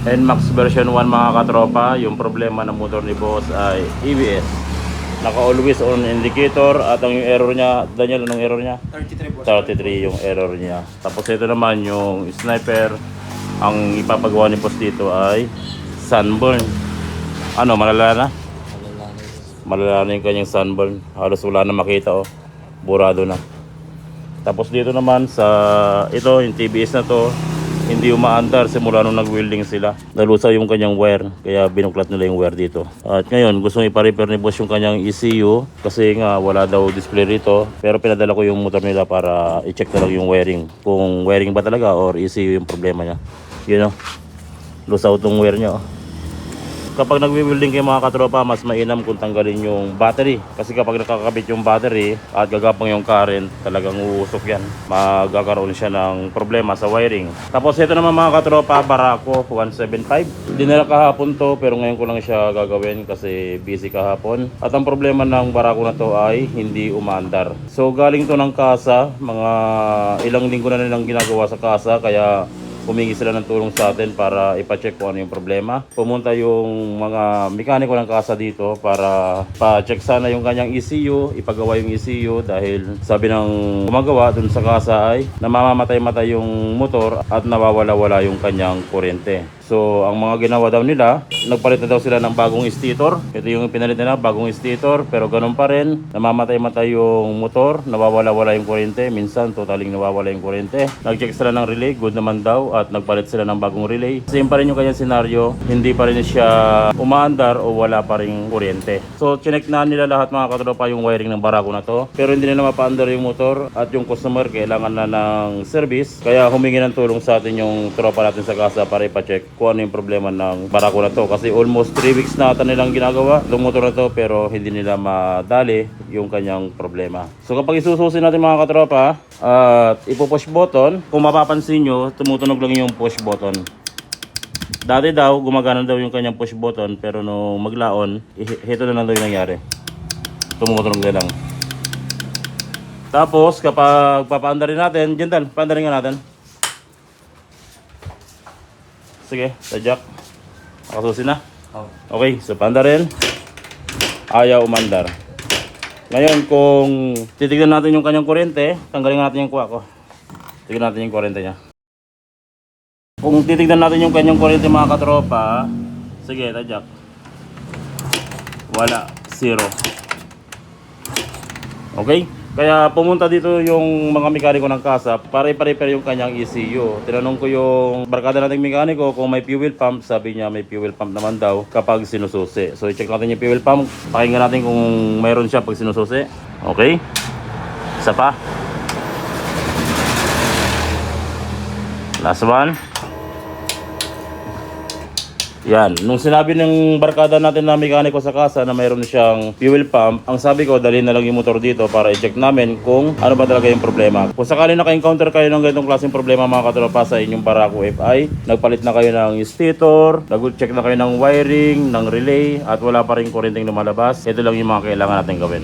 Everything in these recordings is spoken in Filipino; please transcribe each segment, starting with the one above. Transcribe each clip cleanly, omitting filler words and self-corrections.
NMAX version 1 mga katropa. Yung problema ng motor ni boss ay EBS. Naka always on indicator. At ang yung error niya, Daniel, anong error niya? 33 boss. 33 yung error niya. Tapos ito naman yung sniper. Ang ipapagawa ni boss dito ay sunburn. Ano, malala na? Malala na yung kanyang sunburn. Halos wala na makita, oh. Burado na. Tapos dito naman sa ito, yung TBS na to, hindi umaandar simula nung nag-welding sila. Nalusaw yung kanyang wire, kaya binuklat nila yung wire dito. At ngayon, gusto ipa-repair ni boss yung kanyang ECU kasi nga wala daw display rito. Pero pinadala ko yung motor nila para i-check na lang yung wiring. Kung wiring ba talaga or ECU yung problema niya. Yun, oh. Lusaw tong wire niya, oh. Kapag nagwi-welding kayo mga katropa, mas mainam kung tanggalin yung battery. Kasi kapag nakakabit yung battery at gagapang yung current, talagang uusok yan. Magkakaroon siya ng problema sa wiring. Tapos ito naman mga katropa, Barako 175. Dinala kahapon to, pero ngayon ko lang siya gagawin kasi busy kahapon. At ang problema ng Barako na to ay hindi umaandar. So galing to ng kasa, mga ilang linggo na nilang ginagawa sa kasa, kaya humingi sila ng tulong sa atin para ipacheck kung ano yung problema. Pumunta yung mga mekaniko ng kasa dito para pa-check sana yung kanyang ECU, ipagawa yung ECU dahil sabi ng gumagawa dun sa kasa ay namamatay-matay yung motor at nawawala-wala yung kanyang kuryente. So, ang mga ginawa daw nila, nagpalit na daw sila ng bagong stator. Ito yung pinalit nila, bagong stator. Pero ganun pa rin, namamatay-matay yung motor, nawawala-wala yung kuryente. Minsan, totaling nawawala yung kuryente. Nag-check sila ng relay, good naman daw. At nagpalit sila ng bagong relay. Same pa rin yung kanyang senaryo. Hindi pa rin siya umaandar o wala pa rin kuryente. So, chinek na nila lahat mga katropa yung wiring ng Barako na to. Pero hindi nila mapaandar yung motor. At yung customer, kailangan na ng service. Kaya humingi ng tulong sa atin yung tropa natin sa kasa para ipacheck kung ano yung problema ng Barako na to. Kasi almost 3 weeks na ata nilang ginagawa itong motor na to, pero hindi nila madali yung kanyang problema. So kapag isususin natin mga katropa at ipo-push button, kung mapapansin nyo, tumutunog lang yung push button. Dati daw gumagana daw yung kanyang push button, pero nung maglaon, ito na lang daw yung nangyari. Tumutunog na lang. Tapos kapag papaandarin natin, gentle, paandarin nga natin. Sige, tadyak. Nakasusi na. Okay, so panda rin. Ayaw umandar. Ngayon, kung titignan natin yung kanyang kuryente, tanggalin natin yung kuha ko. Tignan natin yung kuryente niya. Kung titignan natin yung kanyang kuryente mga katropa, sige, tadyak. Wala, 0. Okay? Kaya pumunta dito yung mga mekaniko ng kasa para ipa-repair yung kanyang ECU. Tinanong ko yung barkada nating mekaniko kung may fuel pump. Sabi niya may fuel pump naman daw kapag sinususi. So i-check natin yung fuel pump. Pakinggan natin kung mayroon siya pag sinususi. Okay? Isa pa. Last one. Yan, nung sinabi ng barkada natin na mekaniko sa kasa na mayroon siyang fuel pump, ang sabi ko, dalhin na lang yung motor dito para i-check namin kung ano ba talaga yung problema. Kung sakali naka-encounter kayo ng ganitong klaseng problema mga katropa sa inyong Barako FI, nagpalit na kayo ng stator, nag-check na kayo ng wiring, ng relay, at wala pa rin kuryenteng lumalabas, ito lang yung mga kailangan natin gawin.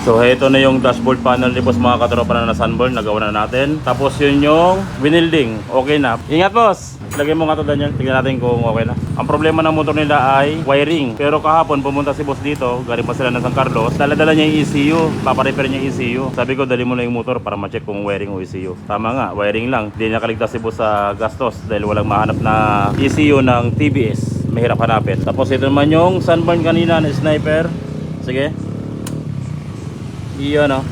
So ito na yung dashboard panel ni boss mga katropa na sunburn, nagawa na natin. Tapos yun yung winilding, okay na. Ingat boss! Lagay mo nga ito Daniel, tignan natin kung okay na. Ang problema ng motor nila ay wiring. Pero kahapon pumunta si boss dito, galing pa sila ng San Carlos. Dala-dala niya yung ECU, paparepair niya yung ECU. Sabi ko dali mo na yung motor para ma-check kung wiring o ECU. Tama nga, wiring lang. Hindi nakaligtas si boss sa gastos dahil walang mahanap na ECU ng TBS. Mahirap hanapin. Tapos ito naman yung sunburn kanina na sniper. Sige. Iyon, no?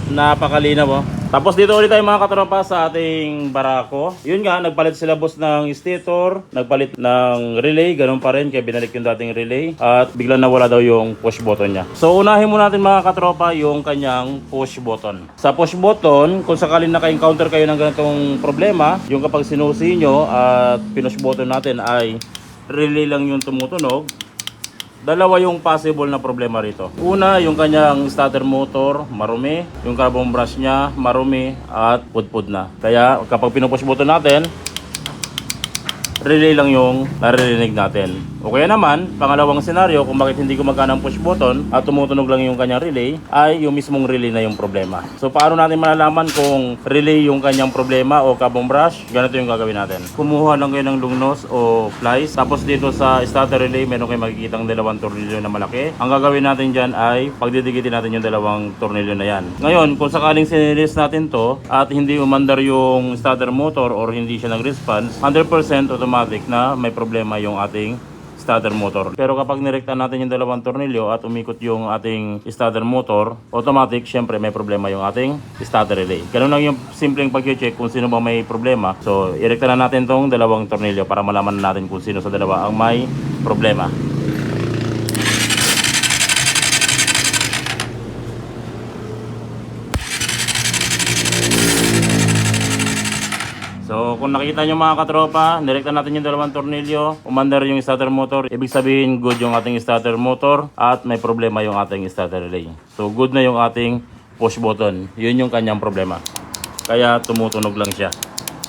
Napakalinaw, oh. Tapos dito ulit tayo mga katropa sa ating Barako. Yun nga, nagpalit sila boss ng stator, nagpalit ng relay, ganun pa rin, kaya binalik yung dating relay. At biglang nawala daw yung push button niya. So unahin muna natin mga katropa yung kanyang push button. Sa push button, kung sakaling naka-encounter kayo ng ganitong problema, yung kapag sinusi nyo at pinush button natin ay relay lang yung tumutunog, dalawa yung possible na problema rito. Una, yung kanyang starter motor marumi, yung carbon brush niya marumi at pudpud na. Kaya kapag pinupush button natin, relay lang yung naririnig natin. O kaya naman, pangalawang senaryo kung bakit hindi gumagana ang push button at tumutunog lang yung kanyang relay, ay yung mismong relay na yung problema. So paano natin malalaman kung relay yung kanyang problema o kabong brush? Ganito yung gagawin natin. Kumuha lang kayo ng lungnos o plies. Tapos dito sa starter relay, meron kayo makikitang dalawang tornilyo na malaki. Ang gagawin natin dyan ay pagdidikitin natin yung dalawang tornilyo na yan. Ngayon, kung sakaling sinilis natin to at hindi umandar yung starter motor or hindi siya nag-response, 100% automatic na may problema yung ating starter motor. Pero kapag nirekta natin yung dalawang tornilyo at umikot yung ating starter motor, automatic, syempre may problema yung ating starter relay. Ganun lang yung simpleng pag-check kung sino ba may problema. So, irekta na natin tong dalawang tornilyo para malaman natin kung sino sa dalawa ang may problema. So kung nakita nyo mga katropa, nirekta natin yung dalawang tornilyo, umandar yung starter motor, ibig sabihin good yung ating starter motor at may problema yung ating starter relay. So good na yung ating push button, yun yung kanyang problema. Kaya tumutunog lang siya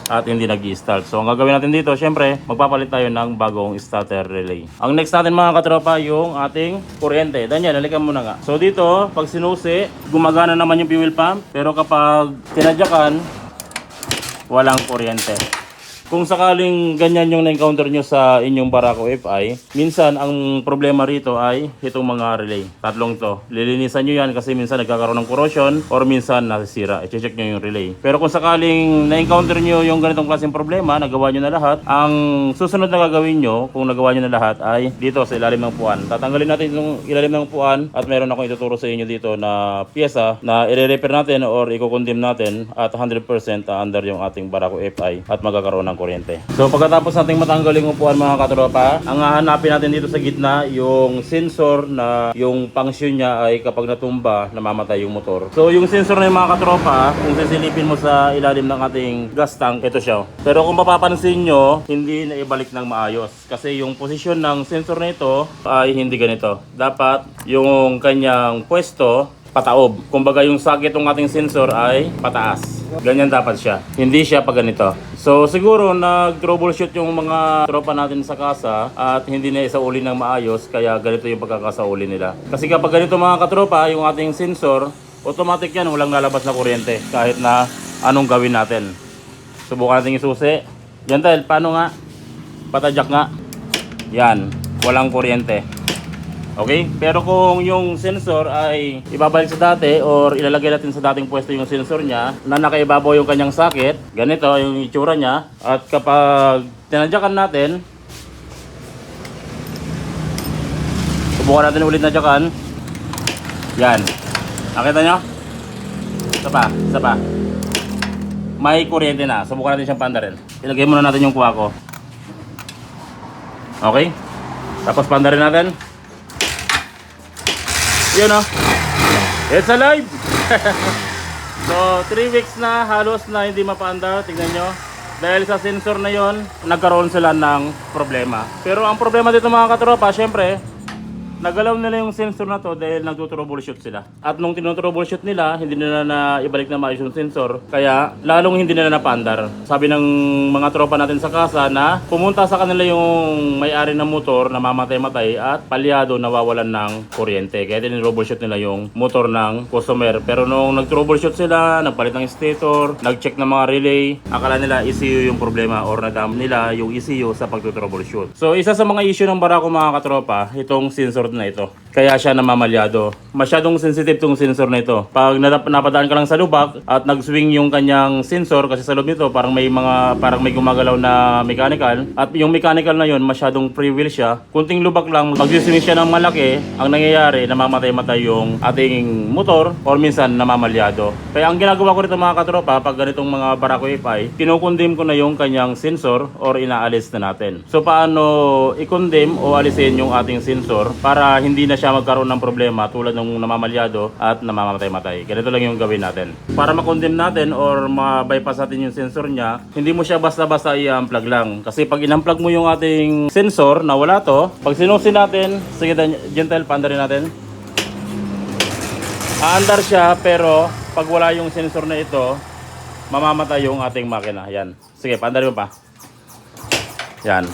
at hindi nag-i-start. So ang gagawin natin dito, syempre magpapalit tayo ng bagong starter relay. Ang next natin mga katropa, yung ating kuryente. Daniel, halikan mo na nga. So dito, pag sinusi, gumagana naman yung fuel pump, pero kapag tinadyakan, walang kuryente. Kung sakaling ganyan yung na-encounter nyo sa inyong Barako FI, minsan ang problema rito ay itong mga relay. Tatlong to. Lilinisan nyo yan kasi minsan nagkakaroon ng corrosion or minsan nasisira. I-check nyo yung relay. Pero kung sakaling na-encounter nyo yung ganitong klaseng problema, nagawa nyo na lahat, ang susunod na gagawin nyo kung nagawa nyo na lahat ay dito sa ilalim ng puwan. Tatanggalin natin yung ilalim ng puwan at meron akong ituturo sa inyo dito na pyesa na i-repair natin or i-condemn natin at 100% under yung ating Barako FI at magkakaroon ng kuryente. So pagkatapos nating matanggal yung upuan mga katropa, ang hahanapin natin dito sa gitna yung sensor na yung function niya ay kapag natumba, namamatay yung motor. So yung sensor na yung mga katropa, kung sisilipin mo sa ilalim ng ating gas tank, ito siya. Pero kung mapapansin nyo, hindi na ibalik ng maayos. Kasi yung posisyon ng sensor na ito ay hindi ganito. Dapat yung kanyang pwesto pataob. Kumbaga yung sakit ng ating sensor ay pataas. Ganyan dapat siya. Hindi siya pag ganito. So siguro nag-troubleshoot yung mga tropa natin sa kasa at hindi na isauli ng maayos kaya ganito yung pagkakasauli nila. Kasi kapag ganito mga katropa, yung ating sensor, automatic yan, walang lalabas na kuryente kahit na anong gawin natin. Subukan natin isusi. Yan dahil, paano nga? Patadyak nga. Yan, walang kuryente. Okay? Pero kung yung sensor ay ibabalik sa dati or ilalagay natin sa dating pwesto yung sensor niya na nakaibabaw yung kanyang sakit, ganito yung itsura niya. At kapag tinadyakan natin, subukan natin ulit na dyakan. Yan. Nakita nyo? Isa pa. May kuryente na. Subukan natin siyang pandarin. Ilagay muna natin yung kuha ko. Okay? Tapos pandarin natin. Yun o. It's alive! So, 3 weeks na halos na hindi mapaandar. Tignan nyo. Dahil sa sensor na yon, nagkaroon sila ng problema. Pero ang problema dito mga katropa, syempre, nagalaw nila yung sensor na to dahil nagtutroubleshoot sila. At nung tinutroubleshoot nila, hindi nila na ibalik na maayos yung sensor. Kaya lalong hindi nila napaandar. Sabi ng mga tropa natin sa kasa na pumunta sa kanila yung may-ari ng motor na mamatay-matay at palyado nawawalan ng kuryente. Kaya tinutroubleshoot nila yung motor ng customer. Pero nung nag-troubleshoot sila, nagpalit ng stator, nag-check ng mga relay, akala nila ECU yung problema or nadam nila yung ECU sa pag-troubleshoot. So isa sa mga issue ng Barako mga katropa, itong sensor na ito. Kaya siya namamalyado. Masyadong sensitive tong sensor na ito. Pag napadaan ka lang sa lubak at nag-swing yung kanyang sensor kasi sa loob nito parang may gumagalaw na mechanical at yung mechanical na yon masyadong free wheel siya. Kunting lubak lang, mag-swing siya ng malaki, ang nangyayari namamatay-matay yung ating motor or minsan namamalyado. Kaya ang ginagawa ko rito mga katropa pag ganitong mga Barako FI, kinukondem ko na yung kanyang sensor or inaalis na natin. So paano i-condemn o alisin yung ating sensor para hindi na siya magkaroon ng problema tulad ng namamalyado at namamatay-matay. Ganito lang yung gawin natin. Para ma-condemn natin or ma-bypass natin yung sensor niya, hindi mo siya basta-basta i-unplug lang. Kasi pag in-unplug mo yung ating sensor na wala to, pag sinusin natin, sige gentle, pandarin natin. Aandar siya pero pag wala yung sensor na ito, mamamatay yung ating makina. Yan. Sige, pandarin mo pa. Yan.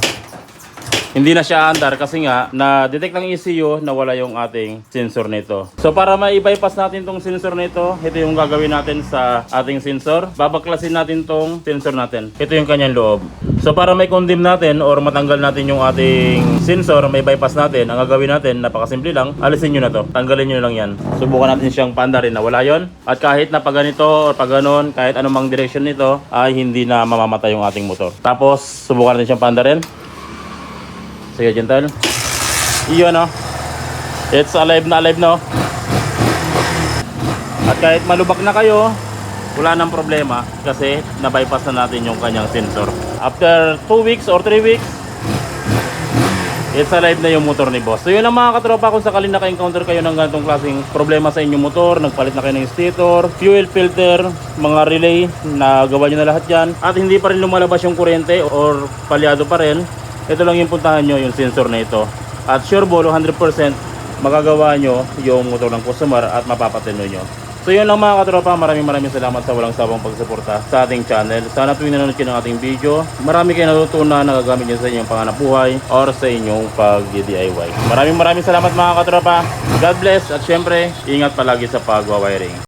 Hindi na siya andar kasi nga na-detect ng ECU na wala yung ating sensor nito. So para ma-bypass natin tong sensor nito, ito yung gagawin natin sa ating sensor. Babaklasin natin tong sensor natin. Ito yung kanyang loob. So para may condemn natin or matanggal natin yung ating sensor, may bypass natin, ang gagawin natin, napakasimple lang, alisin nyo na to. Tanggalin nyo lang yan. Subukan natin siyang paandarin na wala yon. At kahit na pag ganito or pag ganon, kahit anumang direction nito, ay hindi na mamamatay yung ating motor. Tapos subukan natin siyang paandarin. Sige, gentle. Iyon, no? It's alive na, no? At kahit malubak na kayo, wala nang problema kasi na-bypass na natin yung kanyang sensor. After 2 weeks or 3 weeks, it's alive na yung motor ni boss. So yun ang mga katropa, kung sakali naka-encounter kayo ng ganitong klaseng problema sa inyong motor, nagpalit na kayo ng stator, fuel filter, mga relay, nagawa nyo na lahat yan, at hindi pa rin lumalabas yung kuryente or palyado pa rin, ito lang yung puntahan nyo, yung sensor na ito. At sure ball, 100% magagawa nyo yung motor ng customer at mapapatino nyo. So yun lang mga katropa, maraming salamat sa walang sabang pagsuporta sa ating channel. Sana tuwing nanonood kayo ng ating video, marami kayo natutunan na nagagamit nyo sa inyong panganap buhay or sa inyong pag-DIY. Maraming salamat mga katropa. God bless at syempre, ingat palagi sa pagwawiring.